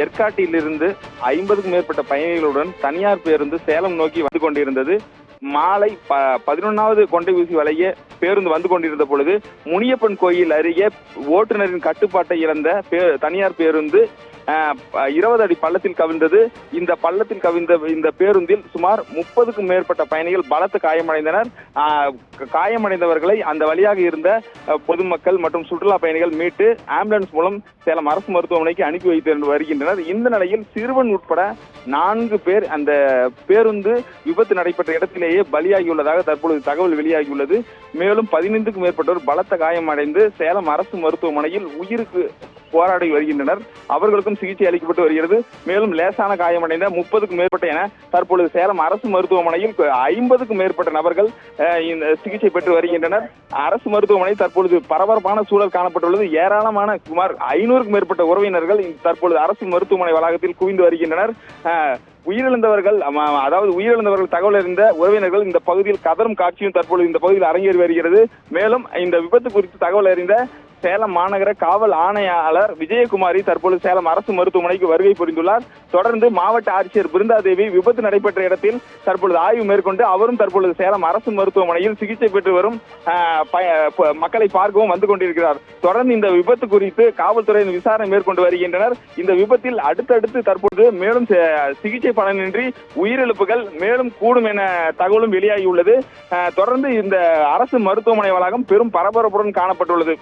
ஏற்காட்டிலிருந்து 50க்கும் மேற்பட்ட பயணிகளுடன் தனியார் பேருந்து சேலம் நோக்கி வந்து கொண்டிருந்தது. மாலை 11வது கொண்டை ஊசி வளைய பேருந்து வந்து கொண்டிருந்த பொழுது முனியப்பன் கோயில் அருகே ஓட்டுநரின் கட்டுப்பாட்டை இழந்த தனியார் பேருந்து 20 அடி பள்ளத்தில் கவிழ்ந்தது. இந்த பள்ளத்தில் கவிழ்ந்த இந்த பேருந்தில் சுமார் 30க்கும் மேற்பட்ட பயணிகள் பலத்த காயமடைந்தனர். காயமடைந்தவர்களை அந்த வழியாக இருந்த பொதுமக்கள் மற்றும் சுற்றுலா பயணிகள் மீட்டு ஆம்புலன்ஸ் மூலம் சேலம் அரசு மருத்துவமனைக்கு அனுப்பி வைத்து வருகின்றனர். இந்த நிலையில் சிறுவன் உட்பட 4 பேர் அந்த பேருந்து விபத்து நடைபெற்ற இடத்திலேயே பலியாகியுள்ளதாக தற்பொழுது தகவல் வெளியாகியுள்ளது. மேலும் 15க்கும் மேற்பட்டோர் பலத்த காயமடைந்து சேலம் அரசு மருத்துவமனையில் உயிருக்கு போராடி வருகின்றனர். அவர்களுக்கும் சிகிச்சை அளிக்கப்பட்டு வருகிறது. மேலும் லேசான காயமடைந்த 30க்கும் மேற்பட்ட என தற்பொழுது சேலம் அரசு மருத்துவமனையில் 50க்கும் மேற்பட்ட நபர்கள் இந்த சிகிச்சை பெற்று வருகின்றனர். அரசு மருத்துவமனை தற்பொழுது பரபரப்பான சூழல் காணப்பட்டுள்ளது. ஏராளமான சுமார் 500க்கும் மேற்பட்ட உறவினர்கள் தற்பொழுது அரசு மருத்துவமனை வளாகத்தில் குவிந்து வருகின்றனர். உயிரிழந்தவர்கள் தகவல் அறிந்த உறவினர்கள் இந்த பகுதியில் கதரும் காட்சியும் தற்பொழுது இந்த பகுதியில் அரங்கேறி வருகிறது. மேலும் இந்த விபத்து குறித்து தகவல் அறிந்த சேலம் மாநகர காவல் ஆணையாளர் விஜயகுமாரி தற்பொழுது சேலம் அரசு மருத்துவமனைக்கு வருகை புரிந்துள்ளார். தொடர்ந்து மாவட்ட ஆட்சியர் பிருந்தாதேவி விபத்து நடைபெற்ற இடத்தில் தற்பொழுது ஆய்வு மேற்கொண்டு அவரும் தற்பொழுது சேலம் அரசு மருத்துவமனையில் சிகிச்சை பெற்று வரும் மக்களை பார்க்கவும் வந்து கொண்டிருக்கிறார். தொடர்ந்து இந்த விபத்து குறித்து காவல்துறையின் விசாரணை மேற்கொண்டு வருகின்றனர். இந்த விபத்தில் அடுத்தடுத்து தற்போது மேலும் சிகிச்சை பலனின்றி உயிரிழப்புகள் மேலும் கூடும் என தகவலும் வெளியாகியுள்ளது. தொடர்ந்து இந்த அரசு மருத்துவமனை வளாகம் பெரும் பரபரப்புடன் காணப்பட்டுள்ளது.